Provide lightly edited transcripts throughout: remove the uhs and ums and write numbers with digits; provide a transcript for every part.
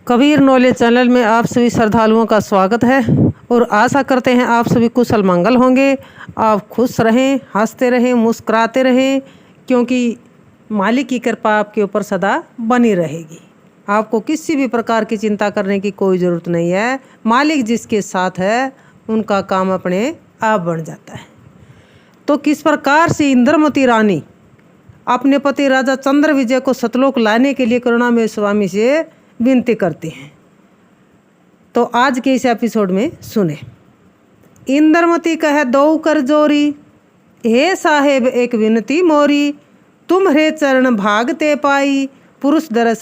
Kabir knowledge channel में आप सभी श्रद्धालुओं का स्वागत है और आशा करते हैं आप सभी कुशल मंगल होंगे। आप खुश रहें, हंसते रहें, मुस्कुराते रहें, क्योंकि मालिक की कृपा आपके ऊपर सदा बनी रहेगी। आपको किसी भी प्रकार की चिंता करने की कोई ज़रूरत नहीं है। मालिक जिसके साथ है उनका काम अपने आप बन जाता है। तो किस प्रकार से इंद्रमती रानी अपने पति राजा चंद्र विजय को सतलोक लाने के लिए करुणामय स्वामी से विनती करते हैं, तो आज के इस एपिसोड में सुने। इंद्रमती कह दो कर जोरी, हे साहेब एक विनती मोरी, तुम्हारे चरण भागते पाई, पुरुष दरस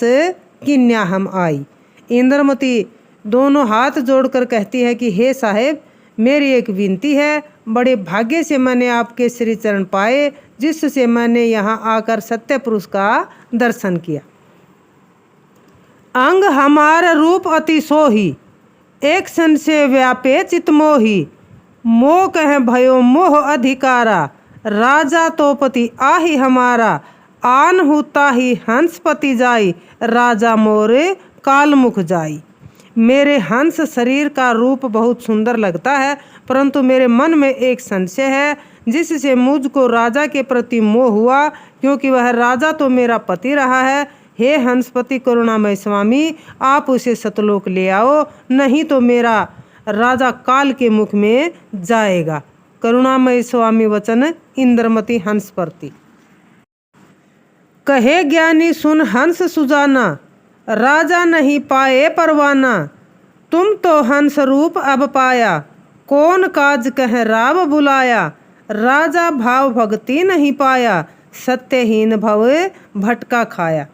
किन्या हम आई। इंद्रमती दोनों हाथ जोड़कर कहती है कि हे साहेब, मेरी एक विनती है। बड़े भाग्य से मैंने आपके श्री चरण पाए, जिससे मैंने यहाँ आकर सत्य पुरुष का दर्शन किया। अंग हमार रूप अति सोही, एक सन से व्यापे चित मोही, मोह कह भयो मोह अधिकारा, राजा तो पति आही हमारा, आन हुता ही हंसपति जाई, राजा मोरे कालमुख जाई। मेरे हंस शरीर का रूप बहुत सुंदर लगता है, परंतु मेरे मन में एक संशय है, जिससे मुझको राजा के प्रति मोह हुआ, क्योंकि वह राजा तो मेरा पति रहा है। हे हंसपति करुणामय स्वामी, आप उसे सतलोक ले आओ, नहीं तो मेरा राजा काल के मुख में जाएगा। करुणामय स्वामी वचन इंद्रमती हंसपति। कहे ज्ञानी सुन हंस सुजाना, राजा नहीं पाए परवाना, तुम तो हंस रूप अब पाया, कौन काज कह राव बुलाया, राजा भाव भक्ति नहीं पाया, सत्यहीन भव भटका खाया।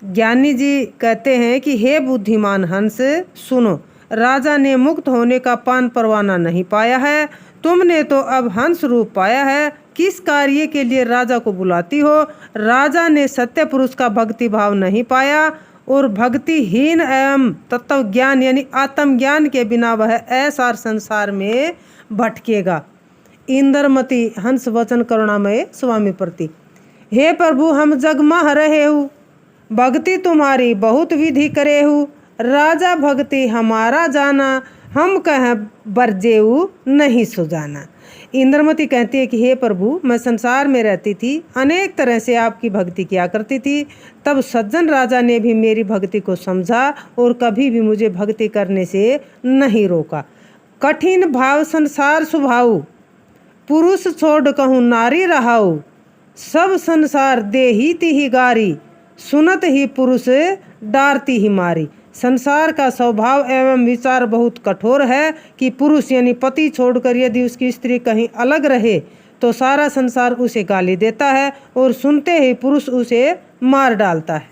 ज्ञानी जी कहते हैं कि हे बुद्धिमान हंस सुनो, राजा ने मुक्त होने का पान परवाना नहीं पाया है, तुमने तो अब हंस रूप पाया है, किस कार्य के लिए राजा को बुलाती हो। राजा ने सत्य पुरुष का भक्ति भाव नहीं पाया और भक्तिहीन एवं तत्व ज्ञान यानी आत्मज्ञान के बिना वह ऐसा संसार में भटकेगा। इंद्रमती हंस वचन करुणामय स्वामी प्रति। हे प्रभु, हम जगमह रहे हूँ, भक्ति तुम्हारी बहुत विधि करे हूँ, राजा भक्ति हमारा जाना, हम कह बरजेऊ नहीं सुजाना। इंद्रमती कहती है कि हे प्रभु, मैं संसार में रहती थी, अनेक तरह से आपकी भक्ति किया करती थी, तब सज्जन राजा ने भी मेरी भक्ति को समझा और कभी भी मुझे भक्ति करने से नहीं रोका। कठिन भाव संसार स्वभाव, पुरुष छोड़ कहूँ नारी रहाऊ, सब संसार देही तिही गारी, सुनत ही पुरुष डारती ही मारी। संसार का स्वभाव एवं विचार बहुत कठोर है कि पुरुष यानी पति छोड़कर यदि उसकी स्त्री कहीं अलग रहे तो सारा संसार उसे गाली देता है और सुनते ही पुरुष उसे मार डालता है।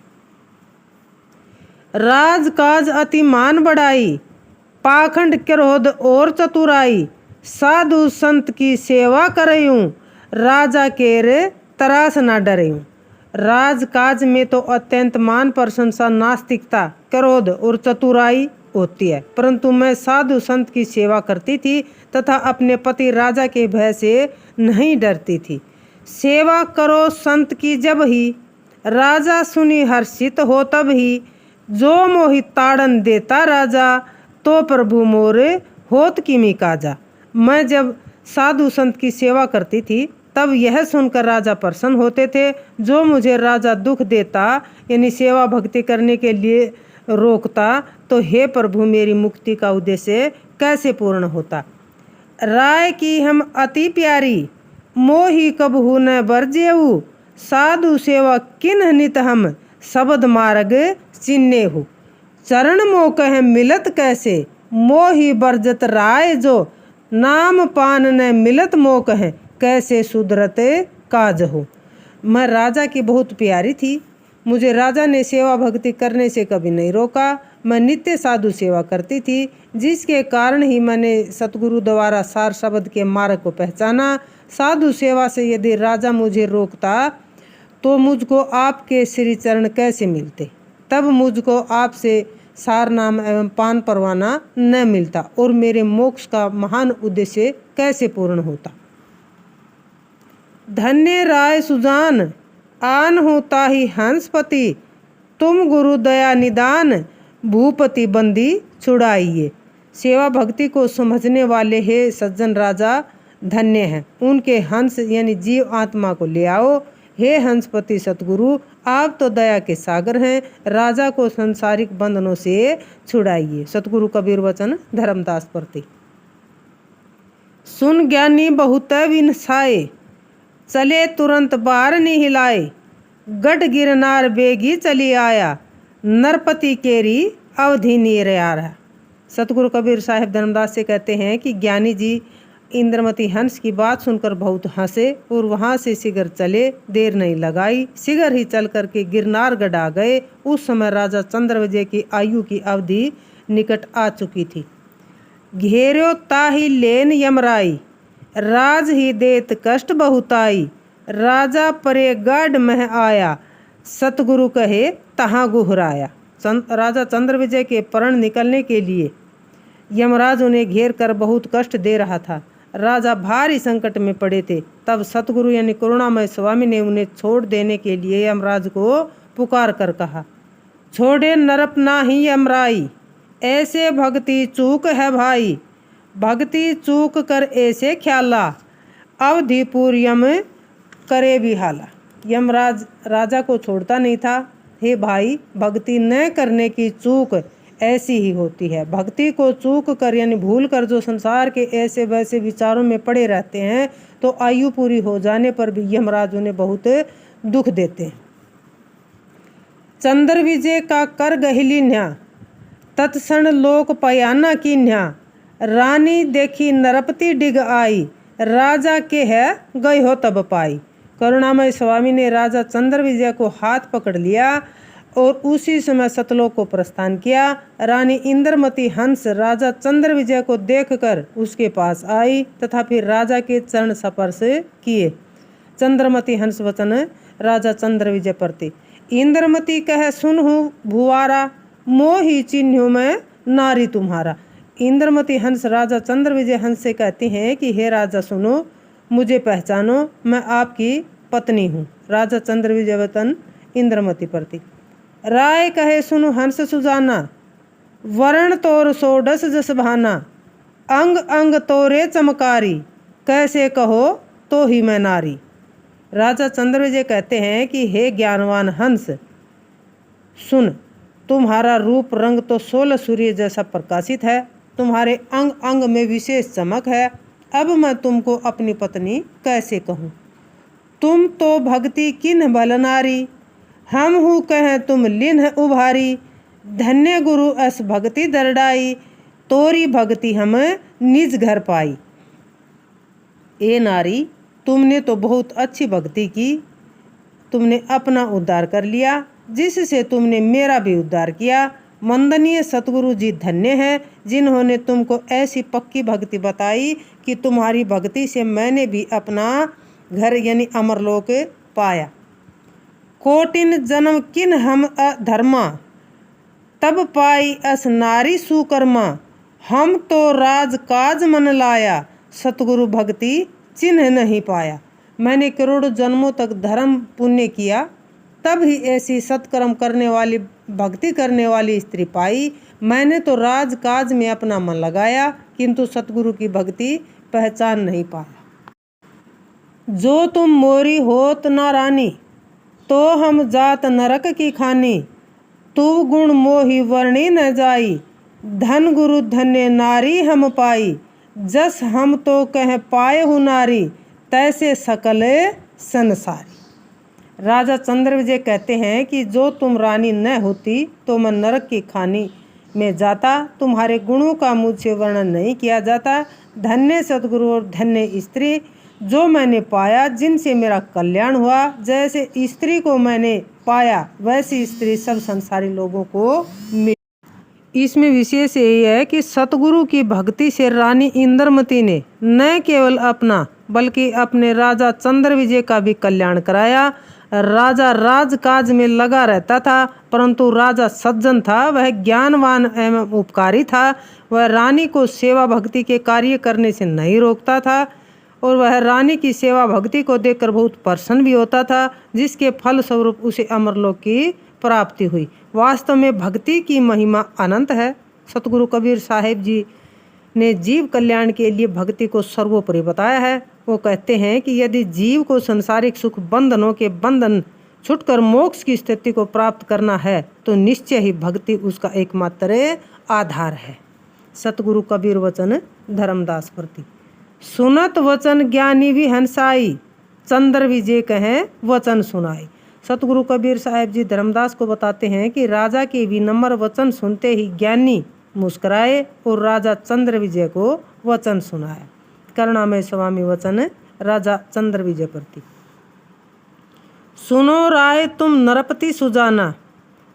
राजकाज अति मान बढ़ाई, पाखंड क्रोध और चतुराई, साधु संत की सेवा करयूं, राजा केरे तरास ना डरयूं। राजकाज में तो अत्यंत मान प्रशंसा, नास्तिकता, क्रोध और चतुराई होती है, परंतु मैं साधु संत की सेवा करती थी तथा अपने पति राजा के भय से नहीं डरती थी। सेवा करो संत की जब ही, राजा सुनी हर्षित हो तब ही, जो मोहि ताड़न देता राजा, तो प्रभु मोरे होत किमी काजा। मैं जब साधु संत की सेवा करती थी तब यह सुनकर राजा प्रसन्न होते थे, जो मुझे राजा दुख देता यानी सेवा भक्ति करने के लिए रोकता, तो हे प्रभु मेरी मुक्ति का उद्देश्य कैसे पूर्ण होता। राय की हम अति प्यारी, मोही कबहू न बरजेऊ, साधु सेवा किन्ह नित हम, शब्द मार्ग चिन्ने हूँ। चरण मोह कह मिलत कैसे, मोही बरजत राय जो, नाम पान न मिलत मोह कह, कैसे सुधरते काज हो। मैं राजा की बहुत प्यारी थी, मुझे राजा ने सेवा भक्ति करने से कभी नहीं रोका। मैं नित्य साधु सेवा करती थी, जिसके कारण ही मैंने सतगुरु द्वारा सार शब्द के मार्ग को पहचाना। साधु सेवा से यदि राजा मुझे रोकता तो मुझको आपके श्री चरण कैसे मिलते, तब मुझको आपसे सार नाम एवं पान परवाना न मिलता और मेरे मोक्ष का महान उद्देश्य कैसे पूर्ण होता। धन्य राय सुजान, आन होता ही हंसपति, तुम गुरु दया निदान, भूपति बंदी छुड़ाइए। सेवा भक्ति को समझने वाले हे सज्जन राजा धन्य हैं, उनके हंस यानी जीव आत्मा को ले आओ। हे हंसपति सतगुरु, आप तो दया के सागर हैं, राजा को संसारिक बंधनों से छुड़ाइए। सतगुरु कबीर वचन धर्मदास प्रति। सुन ज्ञानी बहुत विनसाए, चले तुरंत बार निहिलाए। गढ़ गिरनार बेगी चली आया, नरपति केरी अवधि नीर आया। सतगुरु कबीर साहिब धर्मदास से कहते हैं कि ज्ञानी जी इंद्रमती हंस की बात सुनकर बहुत हंसे और वहाँ से शीघ्र चले, देर नहीं लगाई, शीघ्र ही चल करके गिरनार गढ़ आ गए। उस समय राजा चंद्रविजय की आयु की अवधि निकट आ चुकी थी। घेर्यो ताहि लेन यमराई, राज ही देत कष्ट बहुताई। राजा परे गढ़ मह आया, सतगुरु कहे तहाँ गुहराया। राजा चंद्रविजय के परण निकलने के लिए यमराज उन्हें घेर कर बहुत कष्ट दे रहा था। राजा भारी संकट में पड़े थे। तब सतगुरु यानी करुणामय स्वामी ने उन्हें छोड़ देने के लिए यमराज को पुकार कर कहा, छोड़े नरप नाही यमराई, ऐसे भक्ति चूक है भाई। भक्ति चूक कर ऐसे ख्याला, अवधिपुर यम करे बिहाला। यमराज राजा को छोड़ता नहीं था। हे भाई, भक्ति न करने की चूक ऐसी ही होती है। भक्ति को चूक कर यानी भूल कर जो संसार के ऐसे वैसे विचारों में पड़े रहते हैं, तो आयु पूरी हो जाने पर भी यमराज उन्हें बहुत दुख देते हैं। चंद्र विजय का कर गहिली न्या, तत्क्षण लोक पयाना की न्या। रानी देखी नरपति डिग आई, राजा के है गई हो तब पाई। करुणामय स्वामी ने राजा चंद्र विजय को हाथ पकड़ लिया और उसी समय सतलोक को प्रस्थान किया। रानी इंद्रमती हंस राजा चंद्र विजय को देखकर उसके पास आई तथा फिर राजा के चरण स्पर्श किए। चंद्रमती हंस वचन राजा चंद्र विजय प्रति। इंद्रमती कह सुनहु भुआरा, मोहि चिन्हु मैं नारी तुम्हारा। इंद्रमती हंस राजा चंद्र विजय हंस से कहती हैं कि हे राजा सुनो, मुझे पहचानो, मैं आपकी पत्नी हूँ। राजा चंद्र विजय वचन इंद्रमती प्रति। राय कहे सुनु हंस सुजाना, वर्ण तोर सोडस जस भाना। अंग अंग तोरे चमकारी, कैसे कहो तो ही मैं नारी। राजा चंद्र विजय कहते हैं कि हे ज्ञानवान हंस सुन, तुम्हारा रूप रंग तो 16 सूर्य जैसा प्रकाशित है, तुम्हारे अंग अंग में विशेष चमक है। अब मैं तुमको अपनी पत्नी कैसे कहूँ। तुम तो भक्ति किन्ह भल नारी, हम हूँ कहें तुम लिन्ह उभारी। धन्य गुरु अस भक्ति दरडाई, तोरी भक्ति हम निज घर पाई। ए नारी, तुमने तो बहुत अच्छी भक्ति की, तुमने अपना उद्धार कर लिया, जिससे तुमने मेरा भी उद्धार किया। मंदनीय सतगुरु जी धन्य हैं, जिन्होंने तुमको ऐसी पक्की भक्ति बताई कि तुम्हारी भक्ति से मैंने भी अपना घर यानी अमरलोक पाया। कोटिन जन्म किन हम अधर्मा, तब पाई अस नारी सुकर्मा। हम तो राज काज मन लाया, सतगुरु भक्ति चिन्ह नहीं पाया। मैंने करोड़ों जन्मों तक धर्म पुण्य किया, तब ही ऐसी सत्कर्म करने वाली भक्ति करने वाली स्त्री पाई। मैंने तो राज काज में अपना मन लगाया, किंतु सतगुरु की भक्ति पहचान नहीं पाया। जो तुम मोरी होत न रानी, तो हम जात नरक की खानी। तू गुण मोहि वर्णी न जाई, धन गुरु धन्य नारी हम पाई। जस हम तो कह पाए हूँ नारी, तैसे सकल संसारी। राजा चंद्र विजय कहते हैं कि जो तुम रानी न होती तो मैं नरक की खानी में जाता। तुम्हारे गुणों का मुझसे वर्णन नहीं किया जाता। धन्य सतगुरु और धन्य स्त्री जो मैंने पाया, जिनसे मेरा कल्याण हुआ। जैसे स्त्री को मैंने पाया, वैसी स्त्री सब संसारी लोगों को मिली। इसमें विशेष यही है कि सतगुरु की भक्ति से रानी इंद्रमती ने न केवल अपना बल्कि अपने राजा चंद्र विजय का भी कल्याण कराया। राजा राजकाज में लगा रहता था, परंतु राजा सज्जन था, वह ज्ञानवान एवं उपकारी था। वह रानी को सेवा भक्ति के कार्य करने से नहीं रोकता था और वह रानी की सेवा भक्ति को देखकर बहुत प्रसन्न भी होता था, जिसके फल स्वरूप उसे अमरलोक की प्राप्ति हुई। वास्तव में भक्ति की महिमा अनंत है। सतगुरु कबीर साहिब जी ने जीव कल्याण के लिए भक्ति को सर्वोपरि बताया है। वो कहते हैं कि यदि जीव को संसारिक सुख बंधनों के बंधन छुटकर मोक्ष की स्थिति को प्राप्त करना है तो निश्चय ही भक्ति उसका एकमात्र आधार है। सतगुरु कबीर वचन धर्मदास प्रति। सुनत वचन ज्ञानी भी हंसाई, चंद्र विजय कहें वचन सुनाई। सतगुरु कबीर साहिब जी धर्मदास को बताते हैं कि राजा के विनम्र वचन सुनते ही ज्ञानी मुस्कुराए और राजा चंद्र विजय को वचन सुनाया। करुणामय स्वामी वचन राजा चंद्र विजय प्रति। सुनो राय तुम नरपति सुजाना,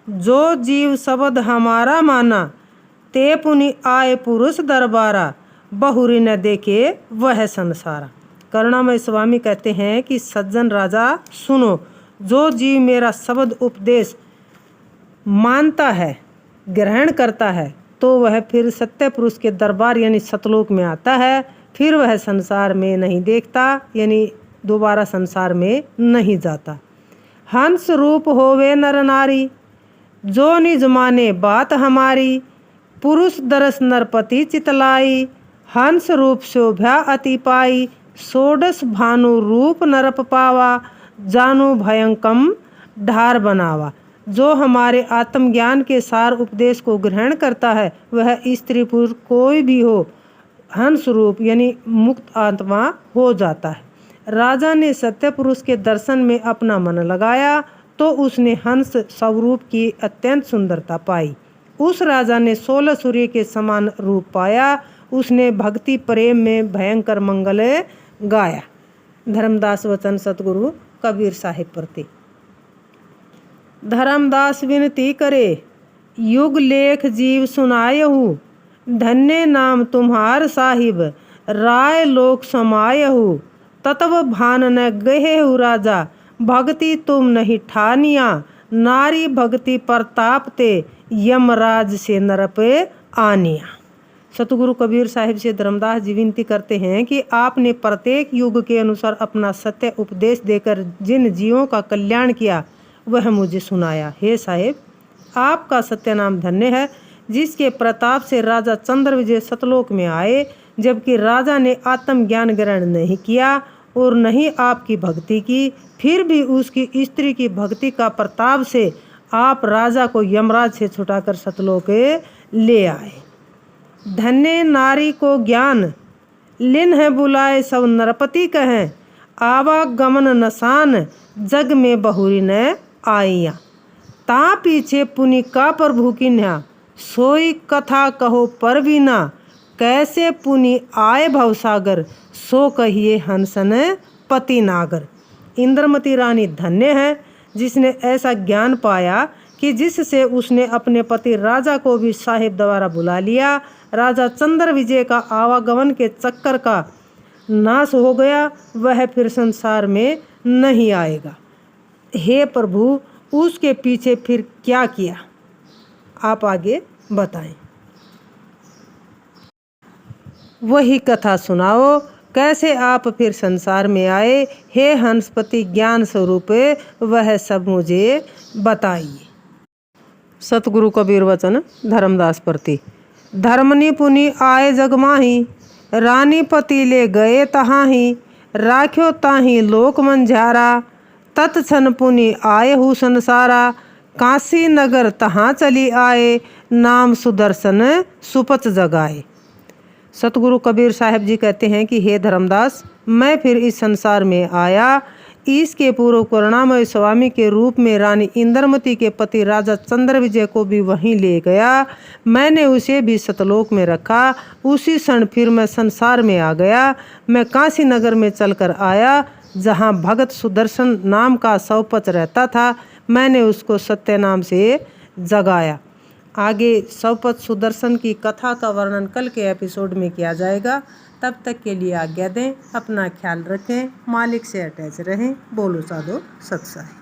जो जीव शब्द हमारा माना, ते पुनि आए पुरुष दरबारा, बहुरी न देखे वह संसारा। करुणामय स्वामी कहते हैं कि सज्जन राजा सुनो, जो जीव मेरा शब्द उपदेश मानता है, ग्रहण करता है, तो वह फिर सत्य पुरुष के दरबार यानी सतलोक में आता है। फिर वह संसार में नहीं देखता यानी दोबारा संसार में नहीं जाता। हंस रूप होवे नर नारी, जो निज माने बात हमारी, पुरुष दरस नरपति चितलाई, हंस रूप शोभा अति पाई, षोडश भानु रूप नरप पावा, जानु भयंकम ढार बनावा। जो हमारे आत्मज्ञान के सार उपदेश को ग्रहण करता है वह स्त्री पुरुष कोई भी हो हंस रूप यानी मुक्त आत्मा हो जाता है। राजा ने सत्य पुरुष के दर्शन में अपना मन लगाया तो उसने हंस स्वरूप की अत्यंत सुंदरता पाई। उस राजा ने 16 सूर्य के समान रूप पाया। उसने भक्ति प्रेम में भयंकर मंगल गाया। धर्मदास वचन सतगुरु कबीर साहिब प्रति। धर्मदास विनती करे, युग लेख जीव सुनायहु, धन्य नाम तुम्हार साहिब, राय लोक समायहु, तत्व भान न गहेहु राजा, भक्ति तुम नहीं ठानिया, नारी भक्ति प्रताप ते, यमराज से नरपे आनिया। सतगुरु कबीर साहिब से धर्मदास जी विनती करते हैं कि आपने प्रत्येक युग के अनुसार अपना सत्य उपदेश देकर जिन जीवों का कल्याण किया वह मुझे सुनाया। हे साहिब, आपका सत्य नाम धन्य है, जिसके प्रताप से राजा चंद्र विजय सतलोक में आए, जबकि राजा ने आत्मज्ञान ग्रहण नहीं किया और नहीं आपकी भक्ति की। फिर भी उसकी स्त्री की भक्ति का प्रताप से आप राजा को यमराज से छुटाकर सतलोक ले आए। धन्य नारी को ज्ञान, लिन है बुलाए सब नरपति कहें, आवागमन नसान, जग में बहुरी न आइया। ता पीछे पुनि का प्रभु किन्हा, सोई कथा कहो परवीना, कैसे पुनि आए भवसागर, सो कहिए हंसन पति नागर। इंद्रमती रानी धन्य है जिसने ऐसा ज्ञान पाया कि जिससे उसने अपने पति राजा को भी साहिब द्वारा बुला लिया। राजा चंद्र विजय का आवागमन के चक्कर का नाश हो गया, वह फिर संसार में नहीं आएगा। हे प्रभु, उसके पीछे फिर क्या किया, आप आगे बताएं। वही कथा सुनाओ, कैसे आप फिर संसार में आए। हे हंसपति ज्ञान स्वरूप, वह सब मुझे बताइए। सतगुरु कबीर वचन धर्मदास प्रति। धर्मनि पुनि आए जगमाही, रानी पति ले गए तहाही, राख्यो ताही लोक मंझारा, तत्क्षण पुनि आए हु संसारा, काशी नगर तहाँ चली आए, नाम सुदर्शन सुपच जगाए। सतगुरु कबीर साहिब जी कहते हैं कि हे धर्मदास, मैं फिर इस संसार में आया। इसके पूर्व करुणामय स्वामी के रूप में रानी इंद्रमती के पति राजा चंद्र विजय को भी वहीं ले गया। मैंने उसे भी सतलोक में रखा। उसी क्षण फिर मैं संसार में आ गया। मैं काशी नगर में चलकर आया, जहाँ भगत सुदर्शन नाम का सौपच रहता था। मैंने उसको सत्य नाम से जगाया। आगे सौपच सुदर्शन की कथा का वर्णन कल के एपिसोड में किया जाएगा। तब तक के लिए आज्ञा दें। अपना ख्याल रखें, मालिक से अटैच रहें। बोलो साधो सत साई।